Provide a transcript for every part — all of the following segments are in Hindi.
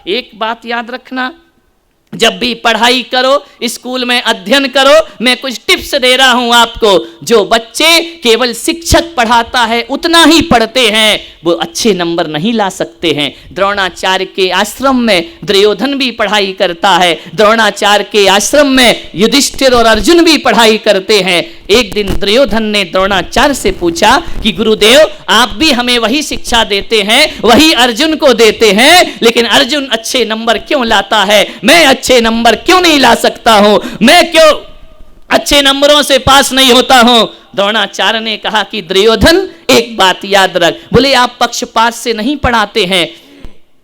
एक बात याद रखना, जब भी पढ़ाई करो, स्कूल में अध्ययन करो, मैं कुछ टिप्स दे रहा हूं आपको। जो बच्चे केवल शिक्षक पढ़ाता है उतना ही पढ़ते हैं, वो अच्छे नंबर नहीं ला सकते हैं। द्रोणाचार्य के आश्रम में दुर्योधन भी पढ़ाई करता है, द्रोणाचार्य के आश्रम में युधिष्ठिर और अर्जुन भी पढ़ाई करते हैं। एक दिन दुर्योधन ने द्रोणाचार्य से पूछा कि गुरुदेव, आप भी हमें वही शिक्षा देते हैं, वही अर्जुन को देते हैं, लेकिन अर्जुन अच्छे नंबर क्यों लाता है, मैं अच्छे नंबर क्यों नहीं ला सकता हूं, मैं क्यों अच्छे नंबरों से पास नहीं होता हूं? द्रोणाचार्य ने कहा कि दुर्योधन, एक बात याद रख, बोले आप पक्षपात से नहीं पढ़ाते हैं।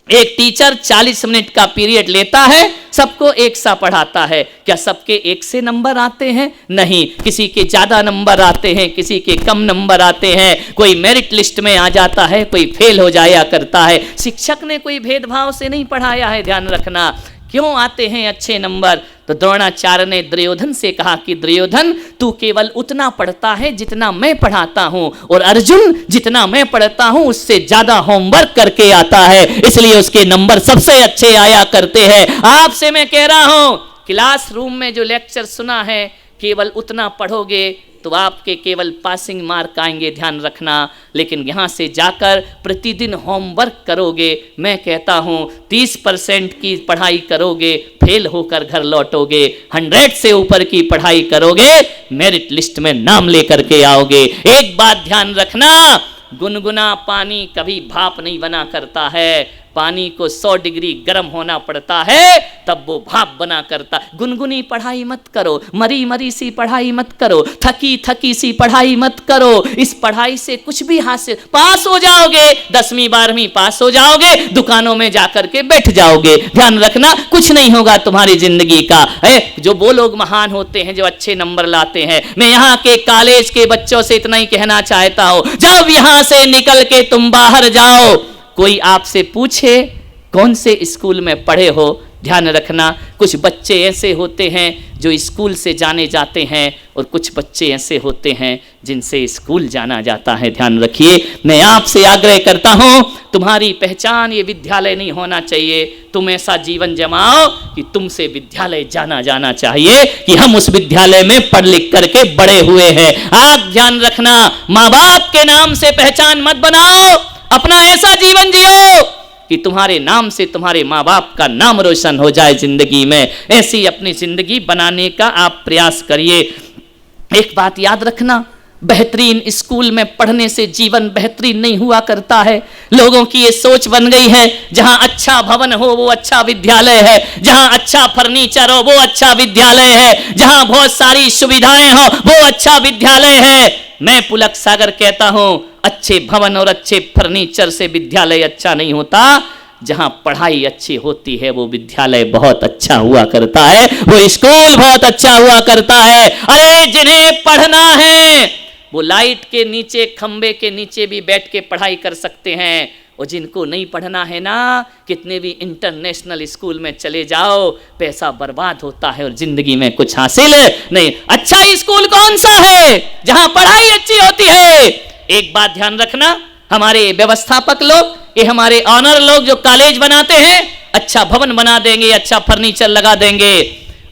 एक टीचर 40 मिनट का पीरियड लेता है, सबको एक सा पढ़ाता है, क्या सबके एक से नंबर आते हैं? नहीं, किसी के ज्यादा नंबर आते हैं, किसी के कम नंबर आते हैं, कोई मेरिट लिस्ट में आ जाता है, कोई फेल हो जाया करता है। शिक्षक ने कोई भेदभाव से नहीं पढ़ाया है, ध्यान रखना। क्यों आते हैं अच्छे नंबर? तो द्रोणाचार्य ने दुर्योधन से कहा कि दुर्योधन, तू केवल उतना पढ़ता है जितना मैं पढ़ाता हूं, और अर्जुन जितना मैं पढ़ता हूं उससे ज्यादा होमवर्क करके आता है, इसलिए उसके नंबर सबसे अच्छे आया करते हैं। आपसे मैं कह रहा हूं, क्लासरूम में जो लेक्चर सुना है, केवल उतना पढ़ोगे तो आपके केवल पासिंग मार्क आएंगे, ध्यान रखना। लेकिन यहाँ से जाकर प्रतिदिन होमवर्क करोगे, मैं कहता हूँ 30% की पढ़ाई करोगे, फेल होकर घर लौटोगे। 100 से ऊपर की पढ़ाई करोगे, मेरिट लिस्ट में नाम लेकर के आओगे। एक बात ध्यान रखना, गुनगुना पानी कभी भाप नहीं बना करता है, पानी को 100 डिग्री गर्म होना पड़ता है तब वो भाप बना करता। गुनगुनी पढ़ाई मत करो, मरी मरी सी पढ़ाई मत करो, थकी थकी सी पढ़ाई मत करो। इस पढ़ाई से कुछ भी हासिल, पास हो जाओगे, 10वीं 12वीं पास हो जाओगे, दुकानों में जाकर के बैठ जाओगे, ध्यान रखना कुछ नहीं होगा तुम्हारी जिंदगी का। जो वो लोग महान होते हैं जो अच्छे नंबर लाते हैं, मैं यहाँ के कॉलेज के बच्चों से इतना ही कहना चाहता हूं, जब यहां से निकल के तुम बाहर जाओ, कोई आपसे पूछे कौन से स्कूल में पढ़े हो, ध्यान रखना कुछ बच्चे ऐसे होते हैं जो स्कूल से जाने जाते हैं, और कुछ बच्चे ऐसे होते हैं जिनसे स्कूल जाना जाता है। ध्यान रखिए, मैं आपसे आग्रह करता हूं, तुम्हारी पहचान ये विद्यालय नहीं होना चाहिए। तुम ऐसा जीवन जमाओ कि तुमसे विद्यालय जाना चाहिए कि हम उस विद्यालय में पढ़ लिख करके बड़े हुए हैं। आप ध्यान रखना, माँ बाप के नाम से पहचान मत बनाओ, अपना ऐसा जीवन जियो कि तुम्हारे नाम से तुम्हारे माँ बाप का नाम रोशन हो जाए जिंदगी में। ऐसी अपनी जिंदगी बनाने का आप प्रयास करिए। एक बात याद रखना, बेहतरीन स्कूल में पढ़ने से जीवन बेहतरीन नहीं हुआ करता है। लोगों की ये सोच बन गई है, जहां अच्छा भवन हो वो अच्छा विद्यालय है, जहां अच्छा फर्नीचर हो वो अच्छा विद्यालय है, जहां बहुत सारी सुविधाएं हो वो अच्छा विद्यालय है। मैं पुलक सागर कहता हूं, अच्छे भवन और अच्छे फर्नीचर से विद्यालय अच्छा नहीं होता, जहां पढ़ाई अच्छी होती है वो विद्यालय बहुत अच्छा हुआ करता है, वो स्कूल बहुत अच्छा हुआ करता है। अरे जिन्हें पढ़ना है वो लाइट के नीचे, खंबे के नीचे भी बैठ के पढ़ाई कर सकते हैं, और जिनको नहीं पढ़ना है ना, कितने भी इंटरनेशनल स्कूल में चले जाओ, पैसा बर्बाद होता है और जिंदगी में कुछ हासिल नहीं। अच्छा स्कूल कौन सा है? जहां पढ़ाई अच्छी होती है। एक बात ध्यान रखना, हमारे व्यवस्थापक लोग, ये हमारे ऑनर लोग जो कॉलेज बनाते हैं, अच्छा भवन बना देंगे, अच्छा फर्नीचर लगा देंगे,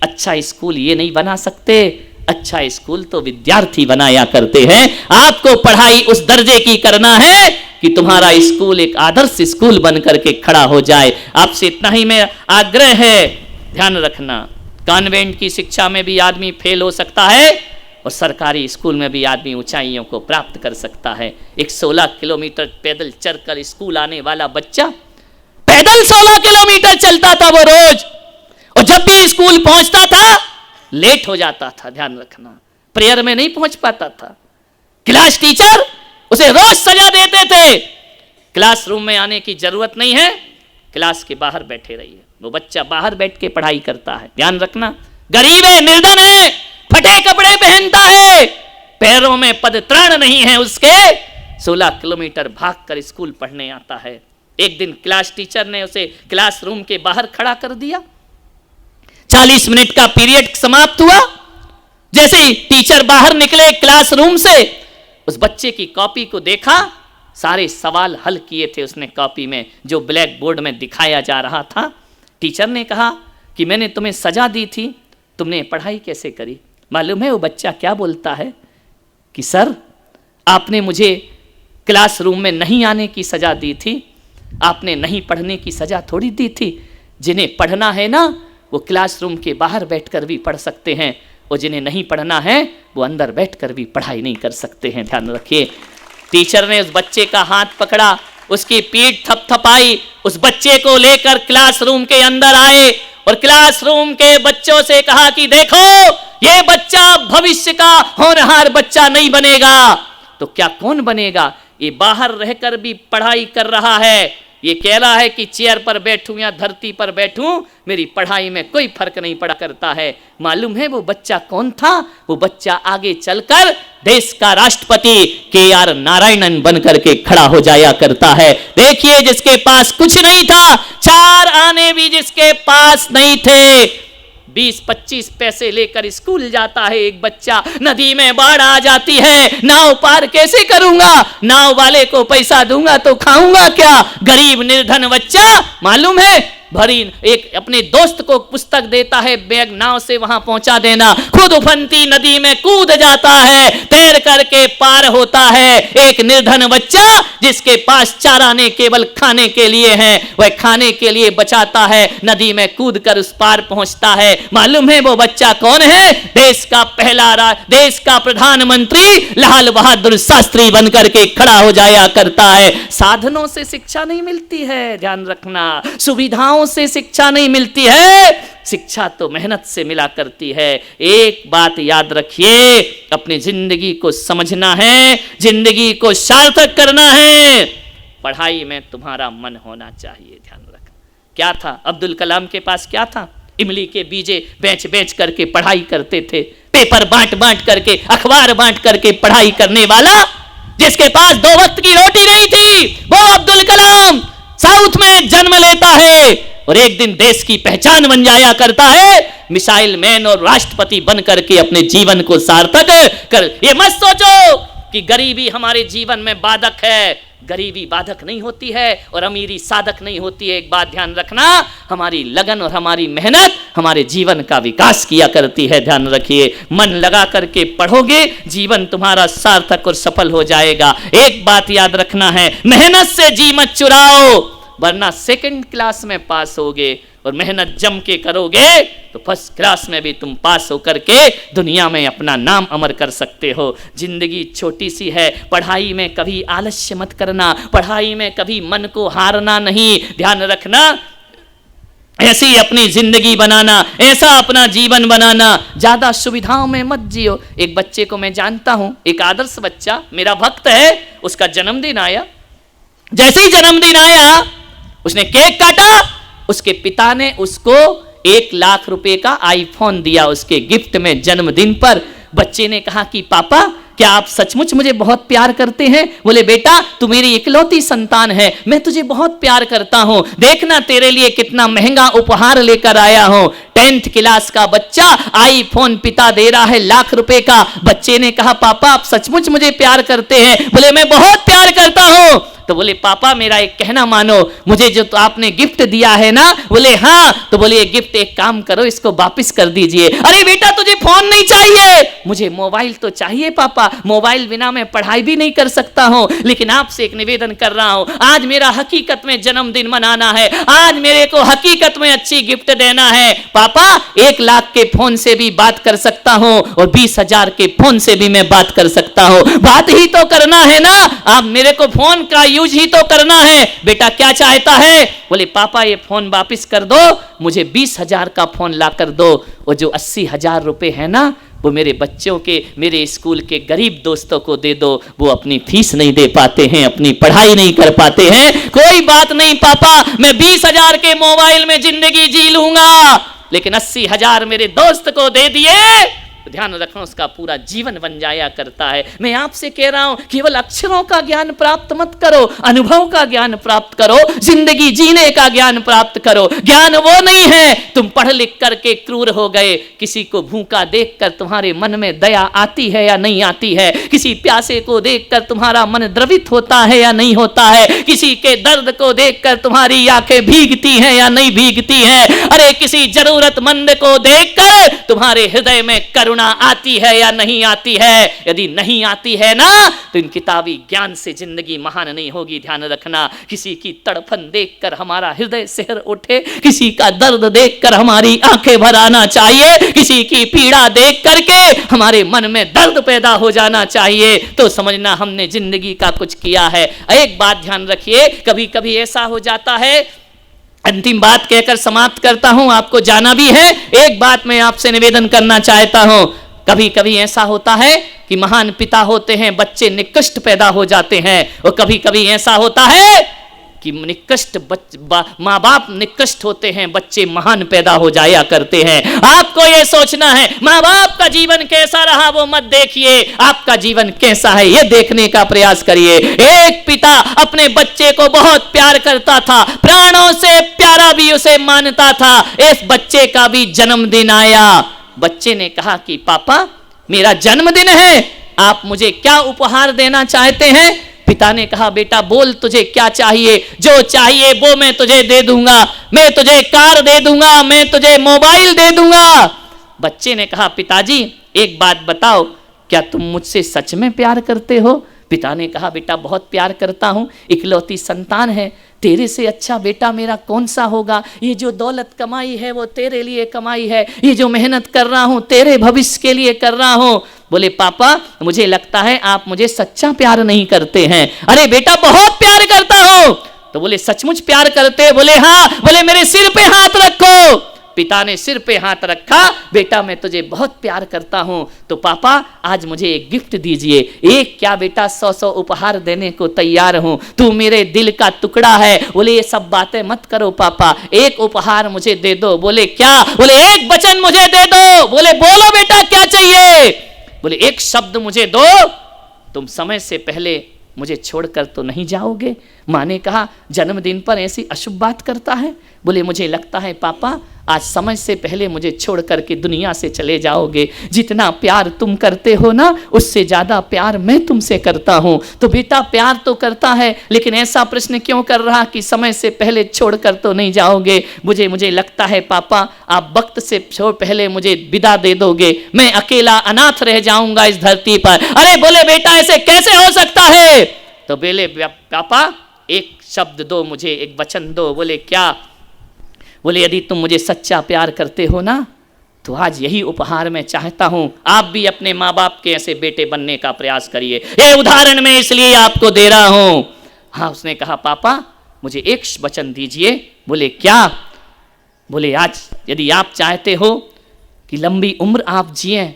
अच्छा स्कूल ये नहीं बना सकते। अच्छा स्कूल तो विद्यार्थी बनाया करते हैं। आपको पढ़ाई उस दर्जे की करना है कि तुम्हारा स्कूल एक आदर्श स्कूल बन करके खड़ा हो जाए। आपसे इतना ही मेरा आग्रह है, ध्यान रखना, कॉन्वेंट की शिक्षा में भी आदमी फेल हो सकता है और सरकारी स्कूल में भी आदमी ऊंचाइयों को प्राप्त कर सकता है। एक 16 किलोमीटर पैदल चलकर स्कूल आने वाला बच्चा पैदल 16 किलोमीटर चलता था वो रोज, और जब भी स्कूल पहुंचता था लेट हो जाता था। ध्यान रखना, प्रेयर में नहीं पहुंच पाता था। क्लास टीचर उसे रोज सजा देते थे, क्लासरूम में आने की जरूरत नहीं है, क्लास के बाहर बैठे रहिए। वो बच्चा बाहर बैठ के पढ़ाई करता है। ध्यान रखना, गरीब है, निर्धन है, फटे कपड़े पहनता है, पैरों में पदत्राण नहीं है उसके, 16 किलोमीटर भागकर स्कूल पढ़ने आता है। एक दिन क्लास टीचर ने उसे क्लासरूम के बाहर खड़ा कर दिया। 40 मिनट का पीरियड समाप्त हुआ, जैसे ही टीचर बाहर निकले क्लासरूम से, उस बच्चे की कॉपी को देखा, सारे सवाल हल किए थे उसने कॉपी में, जो ब्लैक बोर्ड में दिखाया जा रहा था। टीचर ने कहा कि मैंने तुम्हें सजा दी थी, तुमने पढ़ाई कैसे करी? मालूम है वो बच्चा क्या बोलता है कि सर आपने मुझे क्लासरूम में नहीं आने की सजा दी थी, आपने नहीं पढ़ने की सजा थोड़ी दी थी। जिन्हें पढ़ना है ना वो क्लासरूम के बाहर बैठकर भी पढ़ सकते हैं, और जिन्हें नहीं पढ़ना है वो अंदर बैठकर भी पढ़ाई नहीं कर सकते हैं। ध्यान रखिए। टीचर ने उस बच्चे का हाथ पकड़ा, उसकी पीठ थपथपाई, उस बच्चे को लेकर क्लासरूम के अंदर आए और क्लासरूम के बच्चों से कहा कि देखो ये बच्चा भविष्य का होनहार बच्चा नहीं बनेगा तो क्या कौन बनेगा? ये बाहर रहकर भी पढ़ाई कर रहा है, ये कह रहा है कि चेयर पर बैठूं या धरती पर बैठूं मेरी पढ़ाई में कोई फर्क नहीं पड़ा करता है। मालूम है वो बच्चा कौन था? वो बच्चा आगे चलकर देश का राष्ट्रपति KR नारायणन बनकर के खड़ा हो जाया करता है। देखिए जिसके पास कुछ नहीं था, 4 आने भी जिसके पास नहीं थे, 20-25 पैसे लेकर स्कूल जाता है एक बच्चा, नदी में बाढ़ आ जाती है, नाव पार कैसे करूंगा? नाव वाले को पैसा दूंगा तो खाऊंगा क्या? गरीब निर्धन बच्चा मालूम है भरी एक अपने दोस्त को पुस्तक देता है, बैग नाव से वहां पहुंचा देना, खुद उफनती नदी में कूद जाता है, तैर करके पार होता है। एक निर्धन बच्चा जिसके पास 4 आने केवल खाने के लिए हैं, वह खाने के लिए बचाता है, नदी में कूद कर उस पार पहुंचता है। मालूम है वो बच्चा कौन है? देश का पहला देश का प्रधानमंत्री लाल बहादुर शास्त्री बनकर के खड़ा हो जाया करता है। साधनों से शिक्षा नहीं मिलती है, ध्यान रखना, सुविधाओं से शिक्षा नहीं मिलती है, शिक्षा तो मेहनत से मिला करती है। एक बात याद रखिए, अपनी जिंदगी को समझना है, जिंदगी को सार्थक करना है, पढ़ाई में तुम्हारा मन होना चाहिए। ध्यान रखना। क्या था अब्दुल कलाम के पास? क्या था? इमली के बीजे बेच बेच करके पढ़ाई करते थे, पेपर बांट बांट करके, अखबार बांट करके पढ़ाई करने वाला, जिसके पास 2 वक्त की रोटी नहीं थी, वो अब्दुल कलाम साउथ में जन्म लेता है और एक दिन देश की पहचान बन जाया करता है, मिसाइल मैन और राष्ट्रपति बन करके अपने जीवन को सार्थक कर। ये मत सोचो कि गरीबी हमारे जीवन में बाधक है, गरीबी बाधक नहीं होती है और अमीरी साधक नहीं होती है। एक बात ध्यान रखना, हमारी लगन और हमारी मेहनत हमारे जीवन का विकास किया करती है। ध्यान रखिए, मन लगा करके पढ़ोगे, जीवन तुम्हारा सार्थक और सफल हो जाएगा। एक बात याद रखना है, मेहनत से जी मत चुराओ, वरना 2nd क्लास में पास होगे, और मेहनत जम के करोगे तो 1st क्लास में भी तुम पास होकर के दुनिया में अपना नाम अमर कर सकते हो। जिंदगी छोटी सी है, पढ़ाई में कभी आलस्य मत करना, पढ़ाई में कभी मन को हारना नहीं। ध्यान रखना, ऐसी अपनी जिंदगी बनाना, ऐसा अपना जीवन बनाना, ज्यादा सुविधाओं में मत जियो। एक बच्चे को मैं जानता हूं, एक आदर्श बच्चा, मेरा भक्त है, उसका जन्मदिन आया, जैसे ही जन्मदिन आया उसने केक काटा, उसके पिता ने उसको 1 लाख रुपए का आईफोन दिया उसके गिफ्ट में जन्मदिन पर। बच्चे ने कहा कि पापा क्या आप सचमुच मुझे बहुत प्यार करते हैं? बोले बेटा तू मेरी इकलौती संतान है, मैं तुझे बहुत प्यार करता हूं, देखना तेरे लिए कितना महंगा उपहार लेकर आया हूं। 10th क्लास का बच्चा, आईफोन पिता दे रहा है 1 लाख रुपए का। बच्चे ने कहा पापा आप सचमुच मुझे प्यार करते हैं? बोले मैं बहुत प्यार करता हूं। तो बोले पापा मेरा एक कहना मानो, मुझे जो तो आपने गिफ्ट दिया है ना? बोले हाँ। तो बोले ये गिफ्ट एक काम करो, इसको वापस कर दीजिए। अरे बेटा तुझे फोन नहीं चाहिए? मुझे मोबाइल तो चाहिए पापा, मोबाइल बिना मैं पढ़ाई भी नहीं कर सकता हूं। लेकिन आपसे एक निवेदन कर रहा हूं, आज मेरा हकीकत में जन्मदिन मनाना है, आज मेरे को हकीकत में अच्छी गिफ्ट देना है। पापा 1 लाख के फोन से भी बात कर सकता हूं और 20,000 के फोन से भी मैं बात कर सकता हूं। बात ही तो करना है ना, आप मेरे को फोन का यूज ही तो करना है। बेटा क्या चाहता है? बोले पापा ये फोन वापस कर दो, मुझे 20,000 का फोन ला कर दो, और जो 80,000 रुपए है ना वो मेरे बच्चों के, मेरे स्कूल के गरीब दोस्तों को दे दो, वो अपनी फीस नहीं दे पाते हैं, अपनी पढ़ाई नहीं कर पाते हैं। कोई बात नहीं पापा, मैं 20,000 के मोबाइल में जिंदगी जी लूंगा, लेकिन 80,000 मेरे दोस्त को दे दिए, तो ध्यान रखना उसका पूरा जीवन बन जाया करता है। मैं आपसे कह रहा हूं केवल अक्षरों का ज्ञान प्राप्त मत करो, अनुभव का ज्ञान प्राप्त करो, जिंदगी जीने का ज्ञान प्राप्त करो। ज्ञान वो नहीं है तुम पढ़ लिख करके क्रूर हो गए, किसी को भूखा देखकर तुम्हारे मन में दया आती है या नहीं आती है, किसी प्यासे को देखकर तुम्हारा मन द्रवित होता है या नहीं होता है, किसी के दर्द को देखकर तुम्हारी आंखें भीगती हैं या नहीं भीगती हैं, अरे किसी जरूरतमंद को देखकर तुम्हारे हृदय में करुणा आती है या नहीं आती है। यदि नहीं आती है ना तो इन किताबी ज्ञान से जिंदगी महान नहीं होगी। ध्यान रखना, किसी की तड़फन देखकर हमारा हृदय सिहर उठे, किसी का दर्द देखकर हमारी आंखें भर आना चाहिए, किसी की पीड़ा देख करके हमारे मन में दर्द पैदा हो जाना चाहिए, तो समझना हमने जिंदगी का कुछ किया है। एक बात ध्यान रखिए, कभी कभी ऐसा हो जाता है, अंतिम बात कहकर समाप्त करता हूं, आपको जाना भी है। एक बात मैं आपसे निवेदन करना चाहता हूं, कभी कभी ऐसा होता है कि महान पिता होते हैं, बच्चे निकृष्ट पैदा हो जाते हैं, और कभी कभी ऐसा होता है कि निकृष्ट माँ बाप निकृष्ट होते हैं, बच्चे महान पैदा हो जाया करते हैं। आपको यह सोचना है माँ बाप का जीवन कैसा रहा वो मत देखिए, आपका जीवन कैसा है ये देखने का प्रयास करिए। एक पिता अपने बच्चे को बहुत प्यार करता था, प्राणों से प्यारा भी उसे मानता था। इस बच्चे का भी जन्मदिन आया, बच्चे ने कहा कि पापा मेरा जन्मदिन है, आप मुझे क्या उपहार देना चाहते हैं? पिता ने कहा बेटा बोल तुझे क्या चाहिए, जो चाहिए वो मैं तुझे दे दूंगा, मैं तुझे कार दे दूंगा, मैं तुझे मोबाइल दे दूंगा। बच्चे ने कहा पिताजी एक बात बताओ, क्या तुम मुझसे सच में प्यार करते हो? पिता ने कहा बेटा बहुत प्यार करता हूं, इकलौती संतान है, तेरे से अच्छा बेटा मेरा कौन सा होगा। ये जो दौलत कमाई है वो तेरे लिए कमाई है, ये जो मेहनत कर रहा हूं तेरे भविष्य के लिए कर रहा हूं। बोले पापा मुझे लगता है आप मुझे सच्चा प्यार नहीं करते हैं। अरे बेटा बहुत प्यार करता हूं। तो बोले सचमुच प्यार करते? बोले हाँ। बोले मेरे सिर पे हाथ रखो। पिता ने सिर पे हाथ रखा, बेटा मैं तुझे बहुत प्यार करता हूं, तो पापा आज मुझे एक गिफ्ट दीजिए। एक क्या बेटा 100 उपहार देने को तैयार हूं, तू मेरे दिल का टुकड़ा है। बोले ये सब बातें मत करो पापा, एक उपहार मुझे दे दो। बोले क्या? बोले एक वचन मुझे दे दो। बोले बोलो बेटा क्या चाहिए? बोले एक शब्द मुझे दो, तुम समय से पहले मुझे छोड़कर तो नहीं जाओगे। माँ ने कहा जन्मदिन पर ऐसी अशुभ बात करता है। बोले मुझे लगता है पापा आज समय से पहले मुझे छोड़ करके दुनिया से चले जाओगे। जितना प्यार तुम करते हो ना उससे ज़्यादा प्यार मैं तुमसे करता हूँ। तो बेटा प्यार तो करता है लेकिन ऐसा प्रश्न क्यों कर रहा कि समय से पहले छोड़कर तो नहीं जाओगे। मुझे लगता है पापा आप वक्त से पहले मुझे विदा दे दोगे, मैं अकेला अनाथ रह जाऊंगा इस धरती पर। अरे बोले बेटा ऐसे कैसे हो सकता है? तो बोले पापा एक शब्द दो मुझे, एक वचन दो। बोले क्या? बोले यदि तुम मुझे सच्चा प्यार करते हो ना तो आज यही उपहार मैं चाहता हूं, आप भी अपने माँ बाप के ऐसे बेटे बनने का प्रयास करिए। ये उदाहरण मैं इसलिए आपको दे रहा हूं। हाँ उसने कहा पापा मुझे एक वचन दीजिए। बोले क्या? बोले आज यदि आप चाहते हो कि लंबी उम्र आप जिए,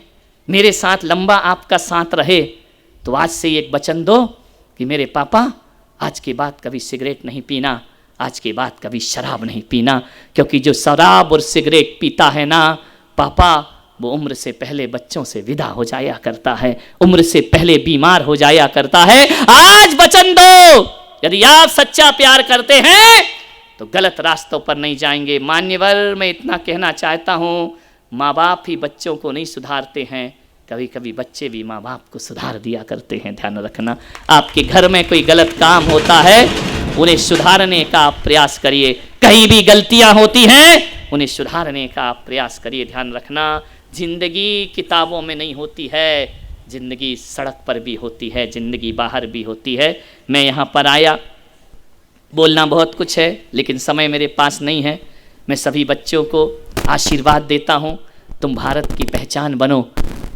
मेरे साथ लंबा आपका साथ रहे, तो आज से एक वचन दो कि मेरे पापा आज के बाद कभी सिगरेट नहीं पीना, आज के बाद कभी शराब नहीं पीना। क्योंकि जो शराब और सिगरेट पीता है ना पापा वो उम्र से पहले बच्चों से विदा हो जाया करता है, उम्र से पहले बीमार हो जाया करता है। आज वचन दो यदि आप सच्चा प्यार करते हैं तो गलत रास्तों पर नहीं जाएंगे। मान्यवर मैं इतना कहना चाहता हूँ, माँ बाप ही बच्चों को नहीं सुधारते हैं, कभी कभी बच्चे भी माँ बाप को सुधार दिया करते हैं। ध्यान रखना, आपके घर में कोई गलत काम होता है उन्हें सुधारने का आप प्रयास करिए। कहीं भी गलतियां होती हैं उन्हें सुधारने का आप प्रयास करिए। ध्यान रखना जिंदगी किताबों में नहीं होती है, जिंदगी सड़क पर भी होती है, जिंदगी बाहर भी होती है। मैं यहाँ पर आया, बोलना बहुत कुछ है लेकिन समय मेरे पास नहीं है। मैं सभी बच्चों को आशीर्वाद देता हूँ, तुम भारत की पहचान बनो,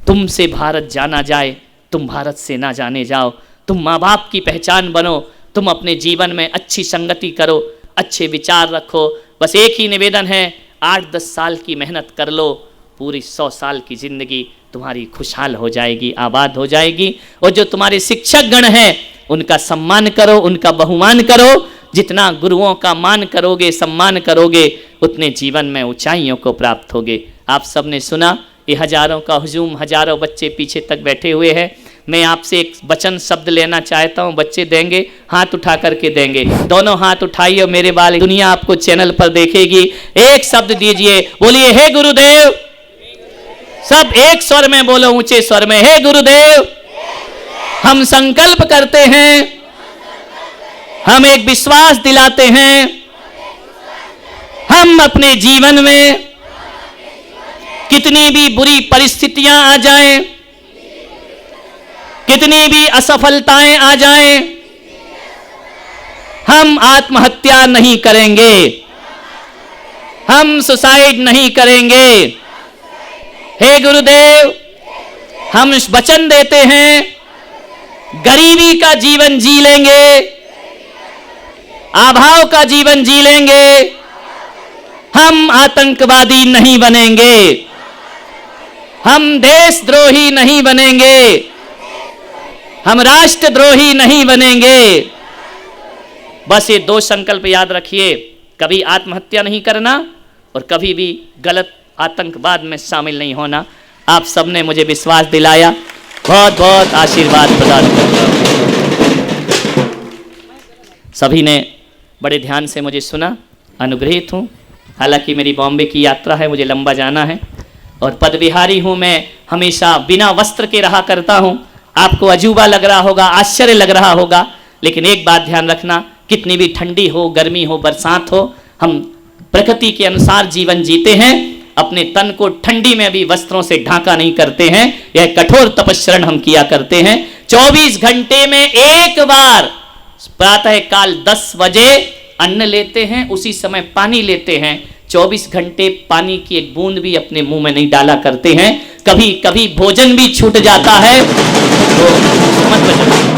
तुमसे भारत जाना जाए, तुम भारत से ना जाने जाओ। तुम माँ बाप की पहचान बनो, तुम अपने जीवन में अच्छी संगति करो, अच्छे विचार रखो। बस एक ही निवेदन है, 8-10 साल की मेहनत कर लो, पूरी 100 साल की जिंदगी तुम्हारी खुशहाल हो जाएगी, आबाद हो जाएगी। और जो तुम्हारे शिक्षक गण हैं उनका सम्मान करो, उनका बहुमान करो। जितना गुरुओं का मान करोगे, सम्मान करोगे, उतने जीवन में ऊंचाइयों को प्राप्त होगे। आप सबने सुना ये हजारों का हुजूम, हजारों बच्चे पीछे तक बैठे हुए हैं। मैं आपसे एक वचन शब्द लेना चाहता हूँ। बच्चे देंगे, हाथ उठा करके देंगे। दोनों हाथ उठाइए मेरे बाल, दुनिया आपको चैनल पर देखेगी। एक शब्द दीजिए, बोलिए हे गुरुदेव। सब एक स्वर में बोलो, ऊंचे स्वर में, हे गुरुदेव। हम संकल्प करते हैं, हम एक विश्वास दिलाते हैं, हम अपने जीवन में कितनी भी बुरी परिस्थितियां आ जाएं, कितनी भी असफलताएं आ जाएं, हम आत्महत्या नहीं करेंगे, हम सुसाइड नहीं करेंगे। हे गुरुदेव, हम वचन देते हैं, गरीबी का जीवन जी लेंगे, अभाव का जीवन जी लेंगे, हम आतंकवादी नहीं बनेंगे, हम देशद्रोही नहीं बनेंगे, हम राष्ट्रद्रोही नहीं बनेंगे। बस ये दो संकल्प याद रखिए, कभी आत्महत्या नहीं करना और कभी भी गलत आतंकवाद में शामिल नहीं होना। आप सबने मुझे विश्वास दिलाया, बहुत बहुत आशीर्वाद प्रदान करता हूं। सभी ने बड़े ध्यान से मुझे सुना, अनुग्रहित हूँ। हालांकि मेरी बॉम्बे की यात्रा है, मुझे लंबा जाना है और पदविहारी हूँ मैं, हमेशा बिना वस्त्र के रहा करता हूँ। आपको अजूबा लग रहा होगा, आश्चर्य लग रहा होगा, लेकिन एक बात ध्यान रखना, कितनी भी ठंडी हो, गर्मी हो, बरसात हो, हम प्रकृति के अनुसार जीवन जीते हैं। अपने तन को ठंडी में भी वस्त्रों से ढाका नहीं करते हैं। यह कठोर तपस्या हम किया करते हैं। 24 घंटे में एक बार प्रातः काल 10 बजे अन्न लेते हैं, उसी समय पानी लेते हैं। 24 घंटे पानी की एक बूंद भी अपने मुंह में नहीं डाला करते हैं। कभी कभी भोजन भी छूट जाता है तो मत बचना।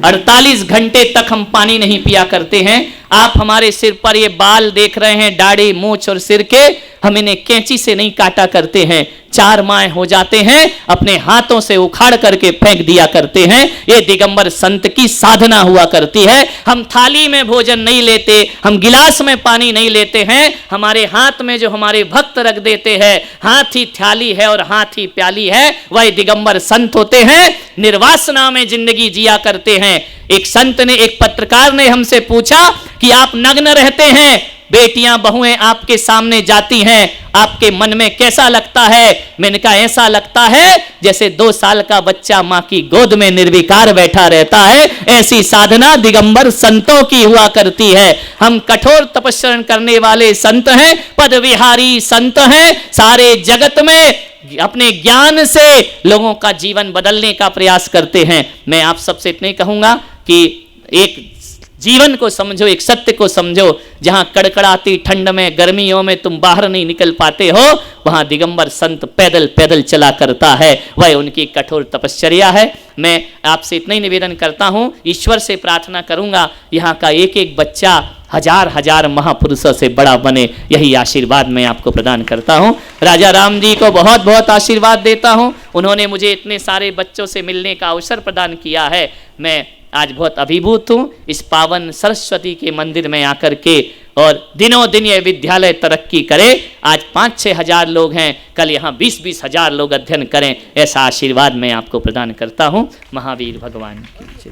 48 घंटे तक हम पानी नहीं पिया करते हैं। आप हमारे सिर पर ये बाल देख रहे हैं, दाढ़ी, मूंछ और सिर के, हम इन्हें कैंची से नहीं काटा करते हैं। 4 माह हो जाते हैं, अपने हाथों से उखाड़ करके फेंक दिया करते हैं। ये दिगंबर संत की साधना हुआ करती है। हम थाली में भोजन नहीं लेते, हम गिलास में पानी नहीं लेते हैं। हमारे हाथ में जो हमारे भक्त रख देते हैं, हाथ ही थाली है और हाथ ही प्याली है, वह दिगंबर संत होते हैं। निर्वासना में जिंदगी जिया करते हैं। एक संत ने, एक पत्रकार ने हमसे पूछा कि आप नग्न रहते हैं, बेटियां बहुएं आपके सामने जाती हैं, आपके मन में कैसा लगता है? मैंने कहा ऐसा लगता है जैसे 2 साल का बच्चा मां की गोद में निर्विकार बैठा रहता है। ऐसी साधना दिगंबर संतों की हुआ करती है। हम कठोर तपस्या करने वाले संत हैं, पदविहारी संत हैं। सारे जगत में अपने ज्ञान से लोगों का जीवन बदलने का प्रयास करते हैं। मैं आप सबसे इतना ही कहूंगा कि एक जीवन को समझो, एक सत्य को समझो। जहां कड़कड़ाती ठंड में, गर्मियों में तुम बाहर नहीं निकल पाते हो, वहां दिगंबर संत पैदल पैदल चला करता है। वह उनकी कठोर तपश्चर्या है। मैं आपसे इतना ही निवेदन करता हूं, ईश्वर से प्रार्थना करूंगा यहाँ का एक एक बच्चा हजार हजार महापुरुषों से बड़ा बने। यही आशीर्वाद मैं आपको प्रदान करता हूं। राजा राम जी को बहुत बहुत आशीर्वाद देता हूं। उन्होंने मुझे इतने सारे बच्चों से मिलने का अवसर प्रदान किया है। मैं आज बहुत अभिभूत हूँ इस पावन सरस्वती के मंदिर में आकर के, और दिनों दिन ये विद्यालय तरक्की करे। आज 5-6 हजार लोग हैं, कल यहाँ 20-20 हजार लोग अध्ययन करें। ऐसा आशीर्वाद मैं आपको प्रदान करता हूँ। महावीर भगवान की जय।